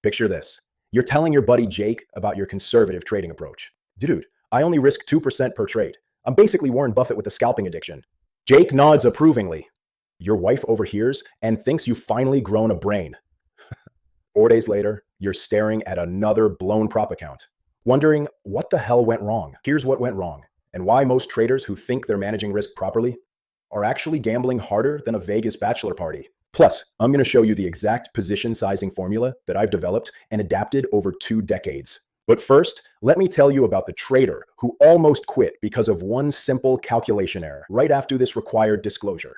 Picture this. You're telling your buddy Jake about your conservative trading approach. Dude, I only risk 2% per trade. I'm basically Warren Buffett with the scalping addiction. Jake nods approvingly. Your wife overhears and thinks you've finally grown a brain. 4 days later, you're staring at another blown prop account, wondering what the hell went wrong. Here's what went wrong, and why most traders who think they're managing risk properly are actually gambling harder than a Vegas bachelor party. Plus, I'm going to show you the exact position sizing formula that I've developed and adapted over 2 decades. But first, let me tell you about the trader who almost quit because of one simple calculation error right after this required disclosure.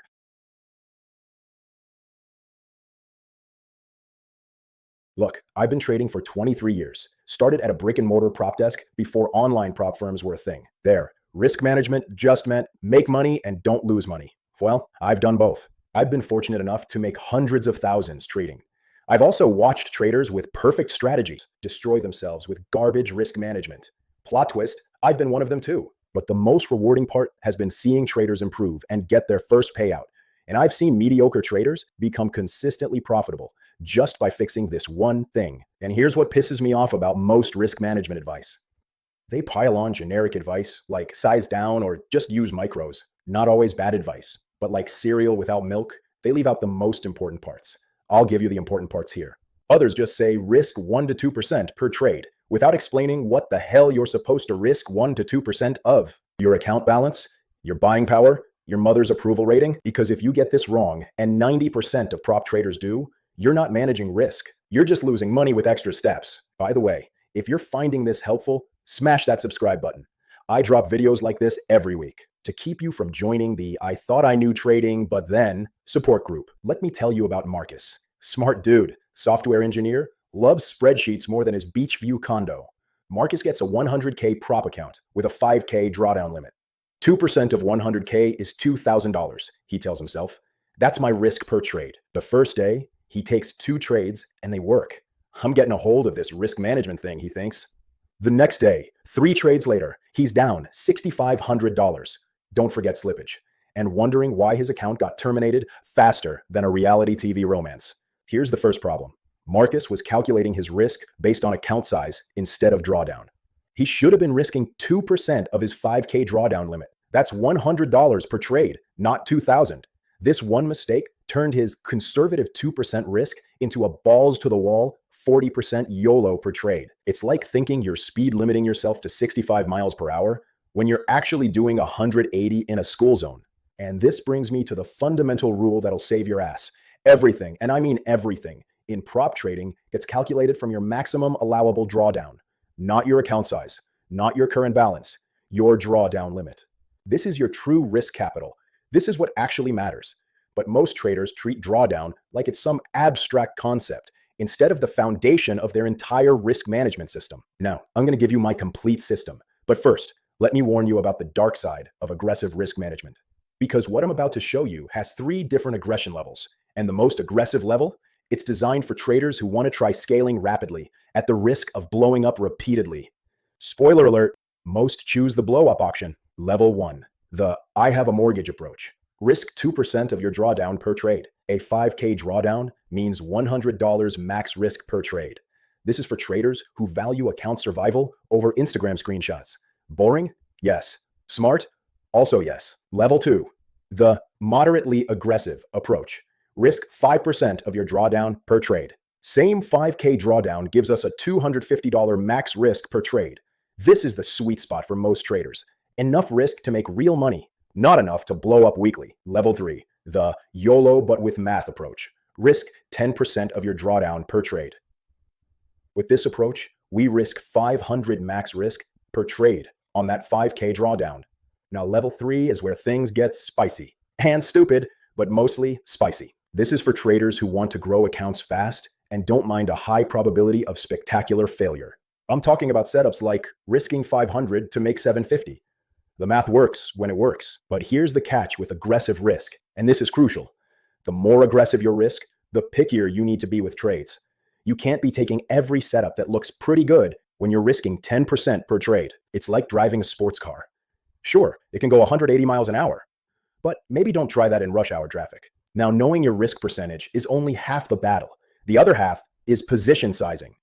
Look, I've been trading for 23 years. Started at a brick and mortar prop desk before online prop firms were a thing. There, risk management just meant make money and don't lose money. Well, I've done both. I've been fortunate enough to make hundreds of thousands trading. I've also watched traders with perfect strategies destroy themselves with garbage risk management. Plot twist, I've been one of them too. But the most rewarding part has been seeing traders improve and get their first payout. And I've seen mediocre traders become consistently profitable just by fixing this one thing. And here's what pisses me off about most risk management advice. They pile on generic advice like size down or just use micros. Not always bad advice, but like cereal without milk, they leave out the most important parts. I'll give you the important parts here. Others just say risk 1 to 2% per trade without explaining what the hell you're supposed to risk 1 to 2% of. Your account balance, your buying power, your mother's approval rating. Because if you get this wrong, and 90% of prop traders do, you're not managing risk. You're just losing money with extra steps. By the way, if you're finding this helpful, smash that subscribe button. I drop videos like this every week to keep you from joining the I thought I knew trading, but then support group. Let me tell you about Marcus. Smart dude, software engineer, loves spreadsheets more than his beach view condo. Marcus gets a 100K prop account with a 5K drawdown limit. 2% of 100K is $2,000, he tells himself. That's my risk per trade. The first day, he takes 2 trades and they work. I'm getting a hold of this risk management thing, he thinks. The next day, 3 trades later, he's down $6,500. Don't forget slippage. And wondering why his account got terminated faster than a reality TV romance. Here's the first problem. Marcus was calculating his risk based on account size instead of drawdown. He should have been risking 2% of his 5K drawdown limit. That's $100 per trade, not $2,000. This one mistake turned his conservative 2% risk into a balls to the wall 40% YOLO per trade. It's like thinking you're speed limiting yourself to 65 miles per hour when you're actually doing 180 in a school zone. And this brings me to the fundamental rule that'll save your ass. Everything, and I mean everything, in prop trading gets calculated from your maximum allowable drawdown, not your account size, not your current balance, your drawdown limit. This is your true risk capital. This is what actually matters. But most traders treat drawdown like it's some abstract concept instead of the foundation of their entire risk management system. Now, I'm going to give you my complete system. But first, let me warn you about the dark side of aggressive risk management. Because what I'm about to show you has 3 different aggression levels. And the most aggressive level, it's designed for traders who want to try scaling rapidly at the risk of blowing up repeatedly. Spoiler alert, most choose the blow up option. Level 1, the I have a mortgage approach. Risk 2% of your drawdown per trade. A 5K drawdown means $100 max risk per trade. This is for traders who value account survival over Instagram screenshots. Boring? Yes. Smart? Also yes. Level 2, the moderately aggressive approach. Risk 5% of your drawdown per trade. Same 5K drawdown gives us a $250 max risk per trade. This is the sweet spot for most traders. Enough risk to make real money, not enough to blow up weekly. Level 3, the YOLO but with math approach. Risk 10% of your drawdown per trade. With this approach, we risk 500 max risk per trade on that 5K drawdown. Now, level 3 is where things get spicy and stupid, but mostly spicy. This is for traders who want to grow accounts fast and don't mind a high probability of spectacular failure. I'm talking about setups like risking 500 to make 750. The math works when it works, but here's the catch with aggressive risk, and this is crucial. The more aggressive your risk, the pickier you need to be with trades. You can't be taking every setup that looks pretty good when you're risking 10% per trade. It's like driving a sports car. Sure, it can go 180 miles an hour, but maybe don't try that in rush hour traffic. Now, knowing your risk percentage is only half the battle. The other half is position sizing.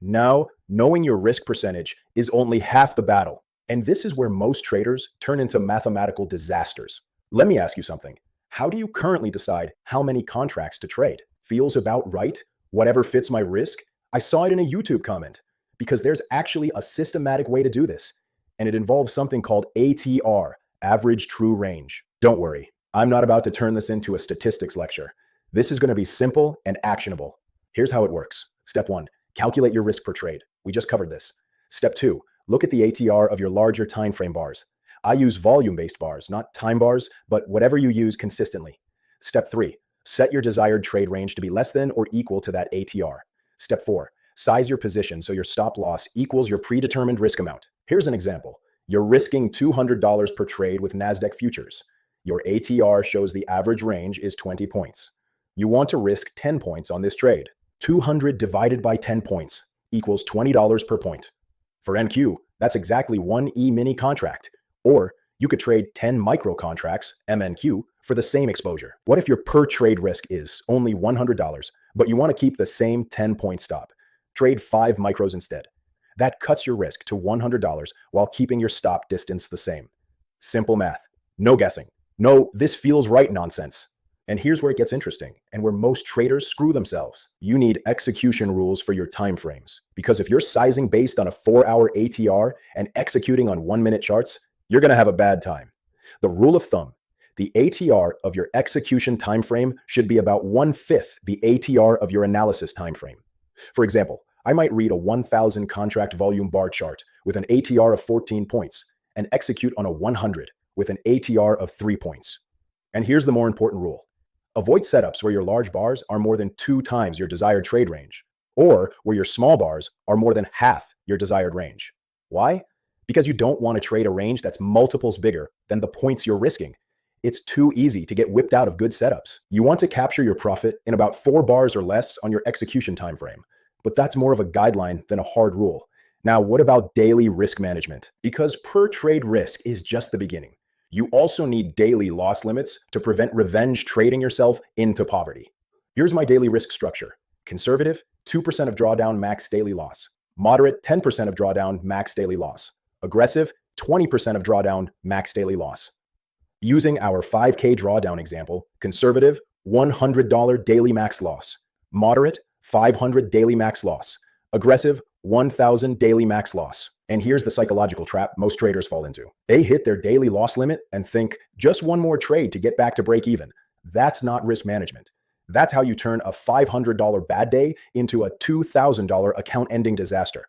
Now, knowing your risk percentage is only half the battle. And this is where most traders turn into mathematical disasters. Let me ask you something. How do you currently decide how many contracts to trade? Feels about right? Whatever fits my risk? I saw it in a YouTube comment because there's actually a systematic way to do this, and it involves something called ATR, average true range. Don't worry, I'm not about to turn this into a statistics lecture. This is going to be simple and actionable. Here's how it works. Step 1, calculate your risk per trade. We just covered this. Step 2, look at the ATR of your larger time frame bars. I use volume-based bars, not time bars, but whatever you use consistently. Step 3, set your desired trade range to be less than or equal to that ATR. Step 4, size your position so your stop loss equals your predetermined risk amount. Here's an example. You're risking $200 per trade with NASDAQ futures. Your ATR shows the average range is 20 points. You want to risk 10 points on this trade. 200 divided by 10 points equals $20 per point. For NQ, that's exactly one E-mini contract. Or you could trade 10 micro contracts, MNQ, for the same exposure. What if your per trade risk is only $100, but you want to keep the same 10-point stop? Trade 5 micros instead. That cuts your risk to $100 while keeping your stop distance the same. Simple math. No guessing. No, this feels right nonsense. And here's where it gets interesting, and where most traders screw themselves. You need execution rules for your time frames. Because if you're sizing based on a 4-hour ATR and executing on 1-minute charts, you're going to have a bad time. The rule of thumb: the ATR of your execution time frame should be about 1/5 the ATR of your analysis time frame. For example, I might read a 1,000 contract volume bar chart with an ATR of 14 points and execute on a 100 with an ATR of 3 points. And here's the more important rule. Avoid setups where your large bars are more than 2 times your desired trade range, or where your small bars are more than half your desired range. Why? Because you don't want to trade a range that's multiples bigger than the points you're risking. It's too easy to get whipped out of good setups. You want to capture your profit in about 4 bars or less on your execution time frame, but that's more of a guideline than a hard rule. Now, what about daily risk management? Because per trade risk is just the beginning. You also need daily loss limits to prevent revenge trading yourself into poverty. Here's my daily risk structure. Conservative, 2% of drawdown max daily loss. Moderate, 10% of drawdown max daily loss. Aggressive, 20% of drawdown max daily loss. Using our 5K drawdown example, conservative, $100 daily max loss. Moderate, $500 daily max loss. Aggressive, $1,000 daily max loss. And here's the psychological trap most traders fall into. They hit their daily loss limit and think, just one more trade to get back to break even. That's not risk management. That's how you turn a $500 bad day into a $2,000 account ending disaster.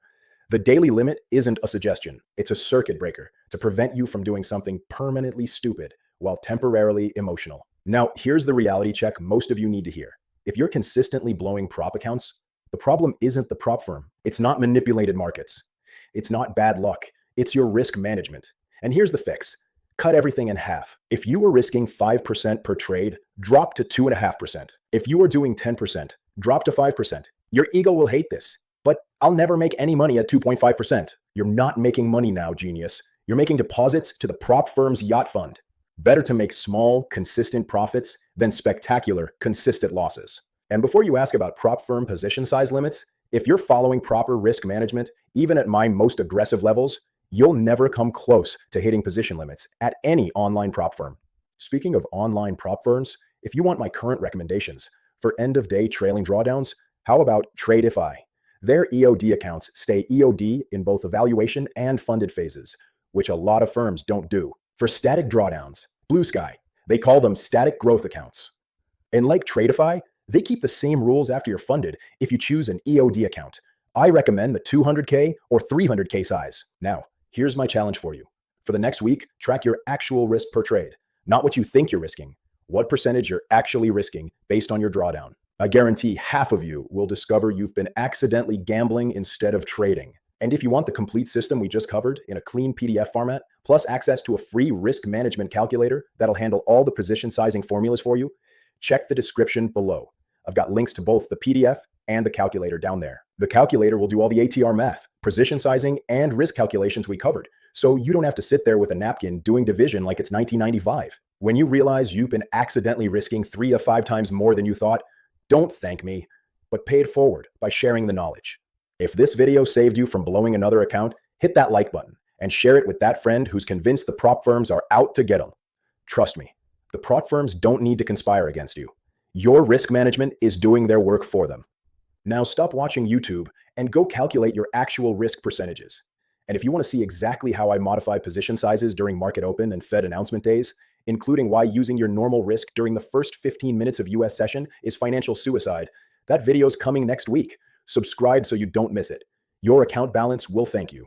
The daily limit isn't a suggestion. It's a circuit breaker to prevent you from doing something permanently stupid while temporarily emotional. Now, here's the reality check most of you need to hear. If you're consistently blowing prop accounts, the problem isn't the prop firm. It's not manipulated markets. It's not bad luck. It's your risk management. And here's the fix. Cut everything in half. If you were risking 5% per trade, drop to 2.5%. If you are doing 10%, drop to 5%. Your ego will hate this, but I'll never make any money at 2.5%. You're not making money now, genius. You're making deposits to the prop firm's yacht fund. Better to make small, consistent profits than spectacular, consistent losses. And before you ask about prop firm position size limits, if you're following proper risk management, even at my most aggressive levels, you'll never come close to hitting position limits at any online prop firm. Speaking of online prop firms, if you want my current recommendations for end-of-day trailing drawdowns, how about TradeIfy? Their EOD accounts stay EOD in both evaluation and funded phases, which a lot of firms don't do. For static drawdowns, Blue Sky, they call them static growth accounts. And like TradeIfy, they keep the same rules after you're funded if you choose an EOD account. I recommend the 200K or 300K size. Now, here's my challenge for you. For the next week, track your actual risk per trade, not what you think you're risking, what percentage you're actually risking based on your drawdown. I guarantee half of you will discover you've been accidentally gambling instead of trading. And if you want the complete system we just covered in a clean PDF format, plus access to a free risk management calculator that'll handle all the position sizing formulas for you, check the description below. I've got links to both the PDF and the calculator down there. The calculator will do all the ATR math, position sizing, and risk calculations we covered, so you don't have to sit there with a napkin doing division like it's 1995. When you realize you've been accidentally risking 3 to 5 times more than you thought, don't thank me, but pay it forward by sharing the knowledge. If this video saved you from blowing another account, hit that like button and share it with that friend who's convinced the prop firms are out to get them. Trust me, the prop firms don't need to conspire against you. Your risk management is doing their work for them. Now stop watching YouTube and go calculate your actual risk percentages. And if you want to see exactly how I modify position sizes during market open and Fed announcement days, including why using your normal risk during the first 15 minutes of US session is financial suicide, that video's coming next week. Subscribe so you don't miss it. Your account balance will thank you.